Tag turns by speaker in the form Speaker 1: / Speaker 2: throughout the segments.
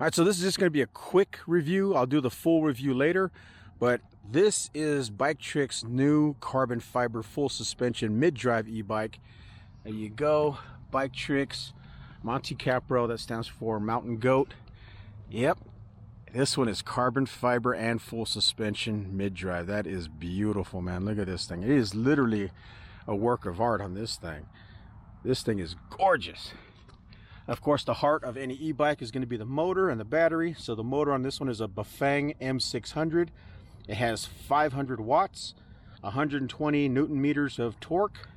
Speaker 1: All right, so this is just going to be a quick review. I'll do the full review later, but this is Biktrix new carbon fiber full suspension mid-drive e-bike. There you go, Biktrix Monte Capro, that stands for Mountain Goat. Yep, this one is carbon fiber and full suspension mid-drive. That is beautiful, man. Look at this thing. It is literally a work of art on this thing. This thing is gorgeous. Of course, the heart of any e-bike is going to be the motor and the battery. So the motor on this one is a Bafang M600. It has 500 watts, 120 Newton meters of torque.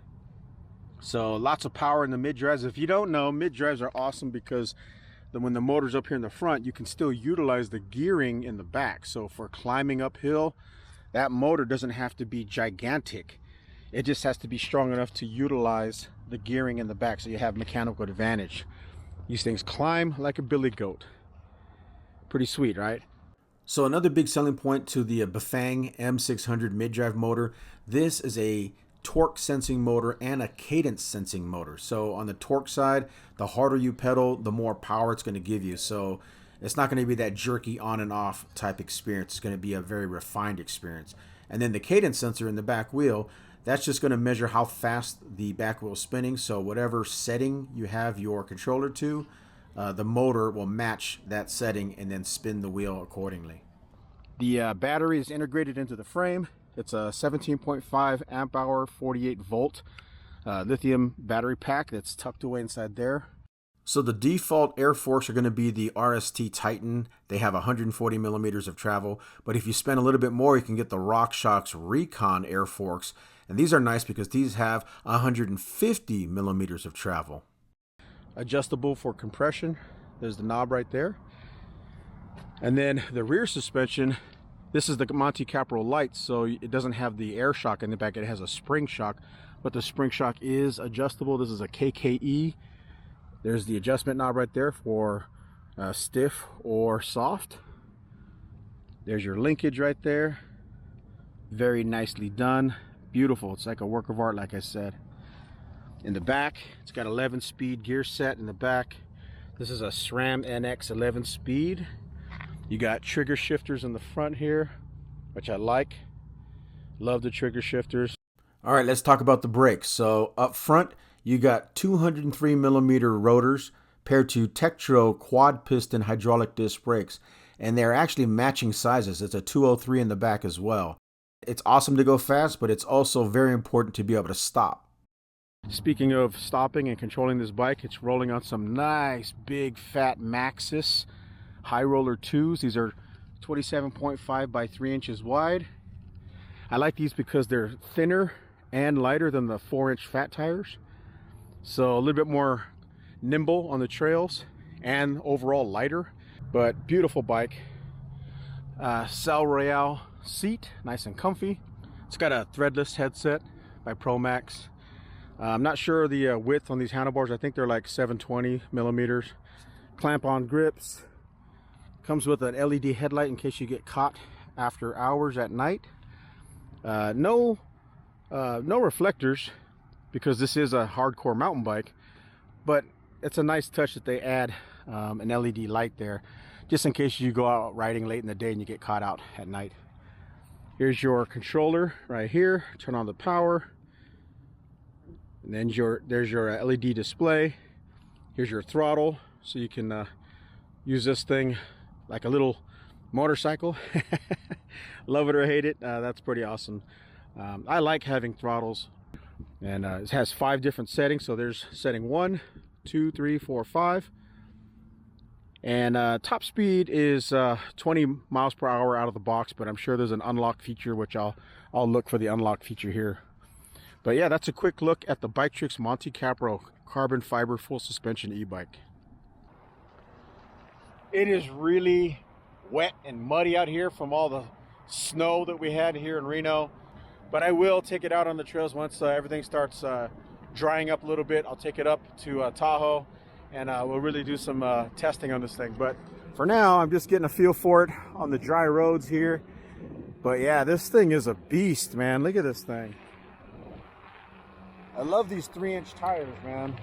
Speaker 1: So lots of power in the mid-drives. If you don't know, mid-drives are awesome because when the motor's up here in the front, you can still utilize the gearing in the back. So for climbing uphill, that motor doesn't have to be gigantic. It just has to be strong enough to utilize the gearing in the back so you have mechanical advantage. These things climb like a billy goat. Pretty sweet, right? So another big selling point to the Bafang M600 mid-drive motor, this is a torque sensing motor and a cadence sensing motor. So on the torque side, the harder you pedal, the more power it's going to give you. So it's not going to be that jerky on and off type experience. It's going to be a very refined experience. And then the cadence sensor in the back wheel, that's just going to measure how fast the back wheel is spinning. So whatever setting you have your controller to, the motor will match that setting and then spin the wheel accordingly. The battery is integrated into the frame. It's a 17.5 amp hour, 48 volt lithium battery pack that's tucked away inside there. So the default air forks are going to be the RST Titan. They have 140 millimeters of travel, but if you spend a little bit more, you can get the RockShox Recon air forks. And these are nice because these have 150 millimeters of travel. Adjustable for compression. There's the knob right there. And then the rear suspension, this is the Monte Capro Lite, so it doesn't have the air shock in the back. It has a spring shock, but the spring shock is adjustable. This is a KKE. There's the adjustment knob right there for stiff or soft. There's your linkage right there. Very nicely done. Beautiful. It's like a work of art, like I said. In the back, it's got 11-speed gear set in the back. This is a SRAM NX 11-speed. You got trigger shifters in the front here, which I like. Love the trigger shifters. All right, let's talk about the brakes. So up front, you got 203 millimeter rotors paired to Tektro quad piston hydraulic disc brakes, and they're actually matching sizes. It's a 203 in the back as well. It's awesome to go fast, but it's also very important to be able to stop. Speaking of stopping and controlling this bike, it's rolling on some nice big fat Maxxis high roller 2s. These are 27.5 by 3 inches wide. I like these because they're thinner and lighter than the 4-inch fat tires. So a little bit more nimble on the trails and overall lighter, but beautiful bike. Cell Royale seat, nice and comfy. It's got a threadless headset by Promax. I'm not sure the width on these handlebars. I think they're like 720 millimeters. Clamp on grips. Comes with an LED headlight in case you get caught after hours at night. No reflectors because this is a hardcore mountain bike, but it's a nice touch that they add an LED light there just in case you go out riding late in the day and you get caught out at night. Here's your controller right here. Turn on the power. And then there's your LED display. Here's your throttle, so you can use this thing like a little motorcycle. Love it or hate it, that's pretty awesome. I like having throttles. And it has 5 different settings. So there's setting 1, 2, 3, 4, 5. And top speed is 20 miles per hour out of the box, but I'm sure there's an unlock feature, which I'll look for the unlock feature here. But yeah, that's a quick look at the Biktrix Monte Capro carbon fiber full suspension e-bike. It is really wet and muddy out here from all the snow that we had here in Reno, but I will take it out on the trails once everything starts drying up a little bit. I'll take it up to Tahoe, and we'll really do some testing on this thing. But for now, I'm just getting a feel for it on the dry roads here. But yeah, this thing is a beast, man. Look at this thing. I love these 3-inch tires, man.